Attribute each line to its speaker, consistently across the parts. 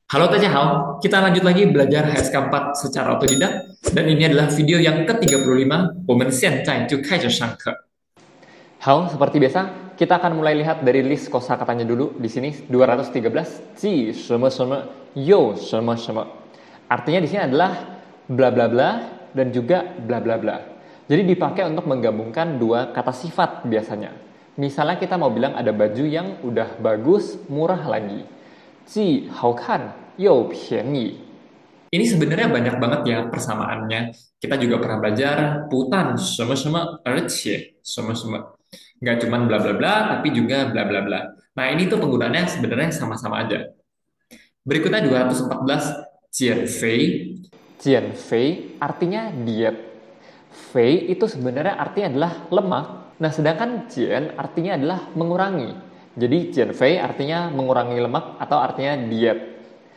Speaker 1: Halo Hao, kita lanjut lagi belajar HSK 4 secara otodidak dan ini adalah video yang ke-35. 我们现在就开始上课.
Speaker 2: Halo, seperti biasa, kita akan mulai lihat dari list kosakatanya dulu. Di sini 213, ji, sheme sheme, yo, sheme sheme. Artinya di sini adalah bla bla bla dan juga bla bla bla. Jadi dipakai untuk menggabungkan dua kata sifat biasanya. Misalnya kita mau bilang ada baju yang udah bagus, murah lagi. Ji, hao kan, yo, pianyi.
Speaker 1: Ini sebenarnya banyak banget ya persamaannya. Kita juga pernah belajar putan sheme-sheme, ercie sheme-sheme. Nggak cuma bla bla bla, tapi juga bla bla bla. Nah ini tuh penggunaannya sebenarnya sama-sama aja. Berikutnya 214, jianfei.
Speaker 2: Jian fei artinya diet. Fei itu sebenarnya artinya adalah lemak. Nah, sedangkan jian artinya adalah mengurangi. Jadi jian fei artinya mengurangi lemak atau artinya diet.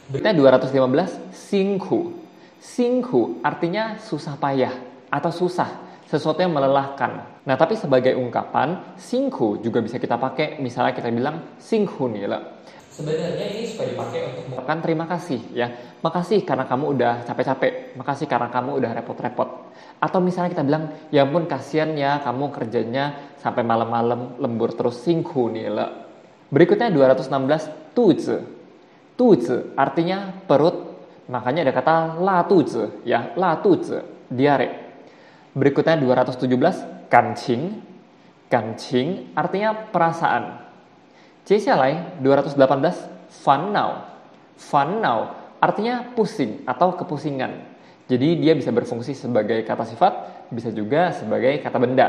Speaker 2: Berikutnya 215, singku. Singku artinya susah payah atau susah, sesuatu yang melelahkan. Nah, tapi sebagai ungkapan, singku juga bisa kita pakai, misalnya kita bilang singku nila. Sebenarnya ini suka dipakai untuk mengucapkan terima kasih ya. Makasih karena kamu udah capek-capek. Makasih karena kamu udah repot-repot. Atau misalnya kita bilang, ya ampun kasihan ya kamu kerjanya sampai malam-malam lembur terus singku nih le. Berikutnya 216, tuzi. Tuzi artinya perut. Makanya ada kata la tuzi ya, la tuzi, diare. Berikutnya 217, kancing. Kancing artinya perasaan. 接下来 218, fannau. Fannau artinya pusing atau kepusingan. Jadi dia bisa berfungsi sebagai kata sifat, bisa juga sebagai kata benda.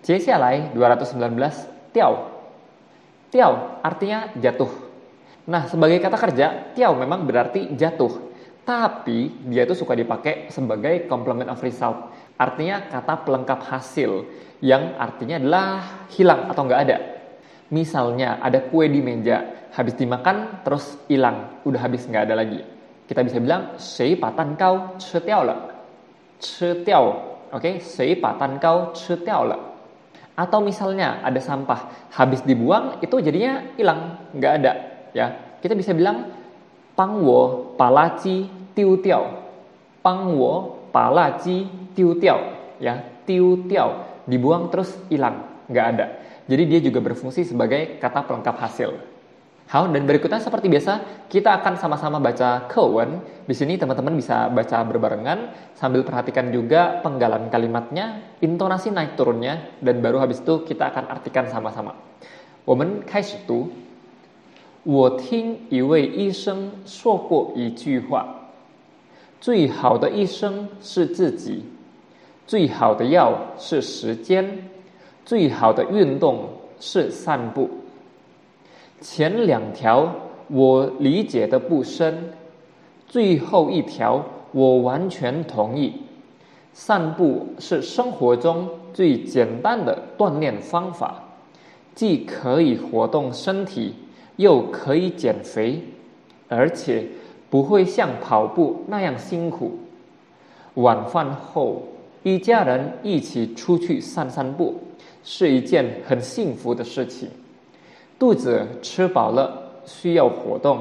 Speaker 2: 接下来 219, tiao. Tiao artinya jatuh. Nah, sebagai kata kerja, tiao memang berarti jatuh. Tapi dia itu suka dipakai sebagai complement of result. Artinya kata pelengkap hasil yang artinya adalah hilang atau nggak ada. Misalnya ada kue di meja, habis dimakan terus hilang, udah habis nggak ada lagi. Kita bisa bilang, 谁把蛋糕吃掉了? 吃掉, oke? 谁把蛋糕吃掉了? Atau misalnya ada sampah, habis dibuang itu jadinya hilang, nggak ada. Ya, kita bisa bilang, 帮我把垃圾丢掉. 帮我把垃圾丢掉. Ya, 丢掉, dibuang terus hilang, nggak ada. Jadi dia juga berfungsi sebagai kata pelengkap hasil. Hao, dan berikutnya seperti biasa, kita akan sama-sama baca kewen. Di sini teman-teman bisa baca berbarengan, sambil perhatikan juga penggalan kalimatnya, intonasi naik turunnya, dan baru habis itu kita akan artikan sama-sama. 我们开始读。我听一位医生说过一句话：最好的医生是自己，最好的药是时间，最好的运动是散步。前两条我理解的不深，最后一条我完全同意。散步是生活中最简单的锻炼方法，既可以活动身体，又可以减肥，而且不会像跑步那样辛苦。晚饭后，一家人一起出去散散步，是一件很幸福的事情。肚子吃饱了，需要活动；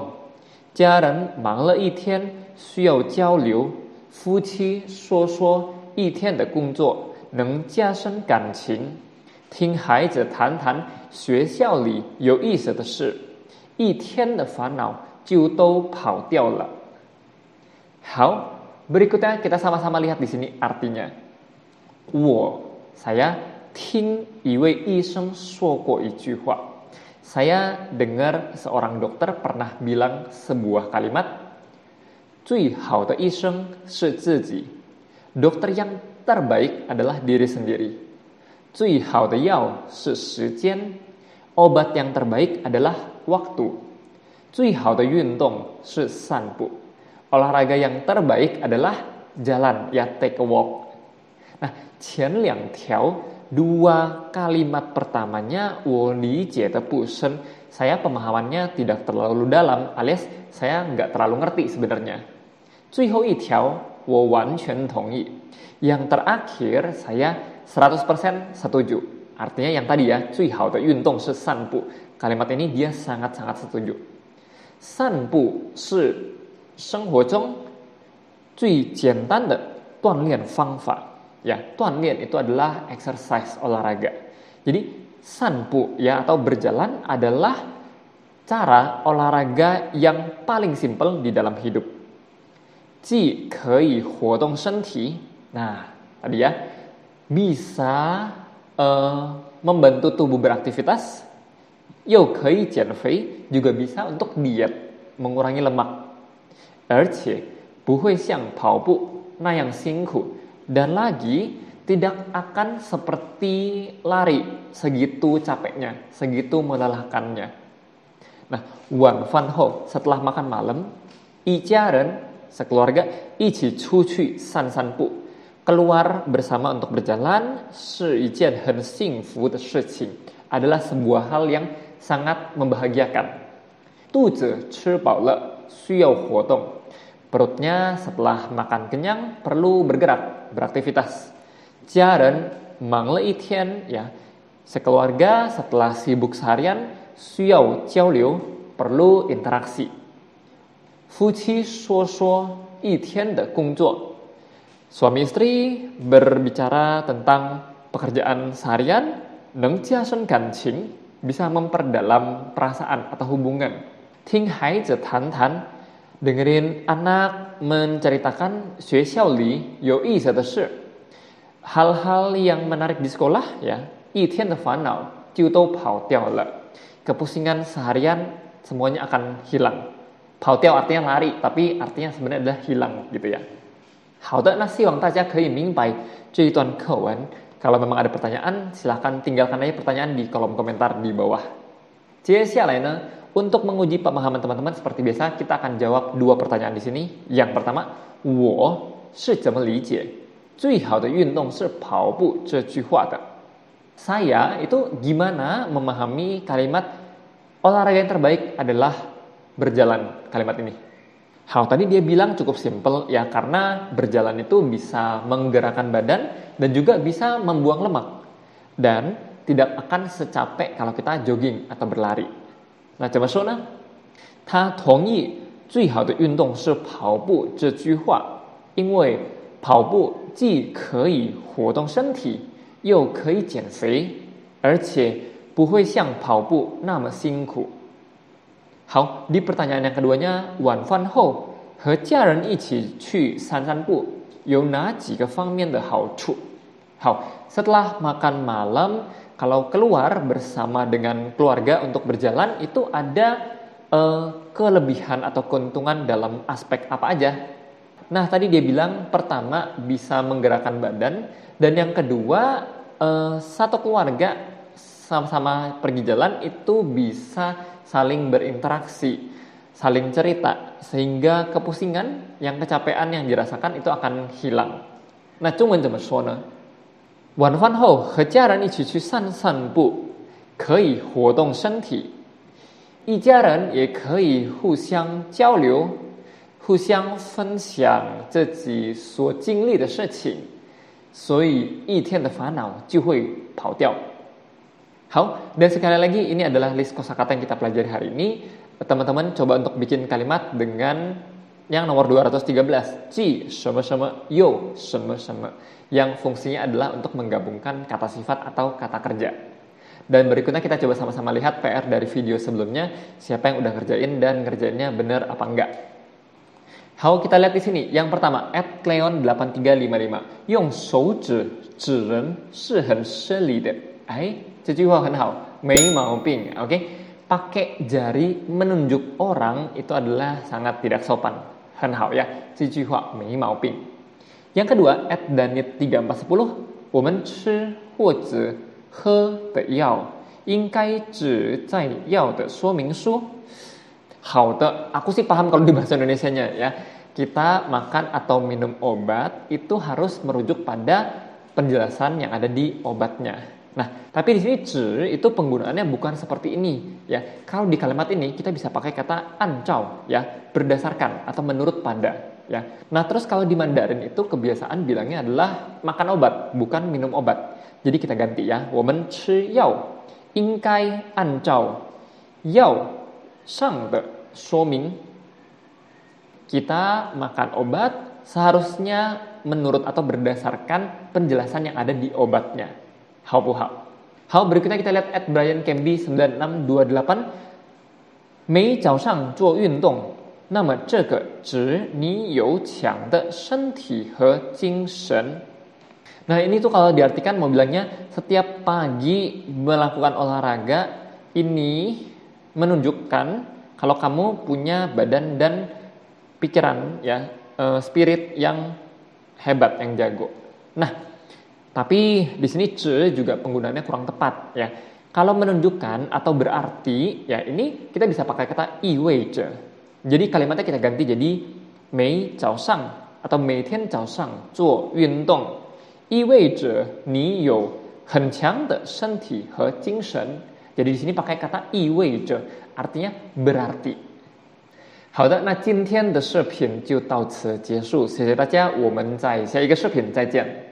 Speaker 2: 家人忙了一天，需要交流。夫妻说说一天的工作，能加深感情。听孩子谈谈学校里有意思的事，一天的烦恼就都跑掉了。好，berikutnya kita sama-sama lihat di sini artinya. saya 听一位医生说过一句话。Saya dengar seorang dokter pernah bilang sebuah kalimat, 最好的医生是自己. Dokter yang terbaik adalah diri sendiri. 最好的药是时间. Obat yang terbaik adalah waktu. 最好的运动是散步. Olahraga yang terbaik adalah jalan, ya take a walk. Nah, 前两条 dua kalimat pertamanya 我理解的不深, saya pemahamannya tidak terlalu dalam alias saya nggak terlalu ngerti sebenarnya. 最后一条我完全同意. Yang terakhir saya 100% setuju. Artinya yang tadi ya, 最好的运动是散步. Kalimat ini dia sangat-sangat setuju. 散步是生活中最简单的锻炼方法. Ya, 锻炼 itu adalah exercise olahraga. Jadi, 散步 ya atau berjalan adalah cara olahraga yang paling simpel di dalam hidup. 既可以活动身体, nah tadi ya, bisa membantu tubuh beraktivitas, 又可以减肥, juga bisa untuk diet, mengurangi lemak. 而且不会像跑步那样辛苦, dan lagi tidak akan seperti lari segitu capeknya, segitu melelahkannya. Nah, 晚饭后 setelah makan malam, 一家人 sekeluarga 一起出去散散步, keluar bersama untuk berjalan 是一件很幸福的事情, adalah sebuah hal yang sangat membahagiakan. 肚子吃饱了需要活动, perutnya setelah makan kenyang perlu bergerak, beraktivitas. 家人忙了一天 ya, sekeluarga setelah sibuk seharian 需要交流, perlu interaksi. 夫妻说说一天的工作, suami istri berbicara tentang pekerjaan seharian, 能加深感情, bisa memperdalam perasaan atau hubungan. 听孩子谈谈, dengerin anak menceritakan 学校里有意思的事, hal-hal yang menarik di sekolah ya, 一天的烦恼就都跑掉了. Kepusingan seharian semuanya akan hilang. 跑掉 artinya lari, tapi artinya sebenarnya adalah hilang gitu ya. 好的，那希望大家可以明白这一段课文. Kalau memang ada pertanyaan, silahkan tinggalkan aja pertanyaan di kolom komentar di bawah. 接下来呢, untuk menguji pemahaman teman-teman seperti biasa, kita akan jawab 2 pertanyaan di sini. Yang pertama, 我是怎么理解最好的运动是跑步这句话的? Saya itu gimana memahami kalimat olahraga yang terbaik adalah berjalan, kalimat ini. Tadi dia bilang cukup simpel ya, karena berjalan itu bisa menggerakkan badan dan juga bisa membuang lemak. Dan tidak akan secapek kalau kita jogging atau berlari. Nah, 怎么说呢? 他同意最好的运动是跑步这句话，因为跑步既可以活动身体，又可以减肥，而且不会像跑步那么辛苦。好， di pertanyaan yang keduanya, 晚饭后和家人一起去散散步有哪几个方面的好处? 好， setelah makan malam, kalau keluar bersama dengan keluarga untuk berjalan itu ada kelebihan atau keuntungan dalam aspek apa aja? Nah, tadi dia bilang pertama bisa menggerakkan badan, dan yang kedua satu keluarga sama-sama pergi jalan itu bisa saling berinteraksi, saling cerita, sehingga kepusingan, yang kecapean yang dirasakan itu akan hilang. Nah, 中文怎么说呢? 晚饭后和家人一起去散散步，可以活动身体，一家人也可以互相交流，互相分享自己所经历的事情，所以一天的烦恼就会跑掉。好, dan sekali lagi ini adalah list kosakata yang kita pelajari hari ini. Teman-teman coba untuk bikin kalimat dengan yang nomor 213, ji什么什么又什么什么, yang fungsinya adalah untuk menggabungkan kata sifat atau kata kerja. Dan berikutnya kita coba sama-sama lihat PR dari video sebelumnya, siapa yang udah ngerjain dan ngerjainnya benar apa enggak. Hao, kita lihat di sini. Yang pertama, @cleon8355, 用手指指人是很失礼的. 这句话很好, 没毛病. Oke, pakai jari menunjuk orang itu adalah sangat tidak sopan. 很好ya, 这句话没毛病. Yang kedua, @danit3410, 我们吃或者喝的药应该指在药的说明书. 好的, aku sih paham kalau di bahasa Indonesianya ya. Kita makan atau minum obat itu harus merujuk pada penjelasan yang ada di obatnya. Nah, tapi di sini 指 itu penggunaannya bukan seperti ini ya. Kalau di kalimat ini kita bisa pakai kata 按照 ya, berdasarkan atau menurut pada ya. Nah, terus kalau di Mandarin itu kebiasaan bilangnya adalah makan obat, bukan minum obat. Jadi kita ganti ya, 我们吃药应该按照药上的说明 kita makan obat seharusnya menurut atau berdasarkan penjelasan yang ada di obatnya. Hao bu hao. Hao, berikutnya kita lihat at Brian Camby 9628. 每早上做运动，那么这个指你有强的身体和精神。 Nah ini tuh kalau diartikan mau bilangnya setiap pagi melakukan olahraga ini menunjukkan kalau kamu punya badan dan pikiran ya, spirit yang hebat, yang jago. Nah, tapi di sini ce juga penggunaannya kurang tepat ya. Kalau menunjukkan atau berarti ya ini kita bisa pakai kata 意味着. Jadi kalimatnya kita ganti jadi 每早上 atau 每天早上做运动 意味着你有很强的身体和精神. Jadi di sini pakai kata 意味着 artinya berarti. 好的，那今天的视频就到此结束，谢谢大家，我们在下一个视频再见。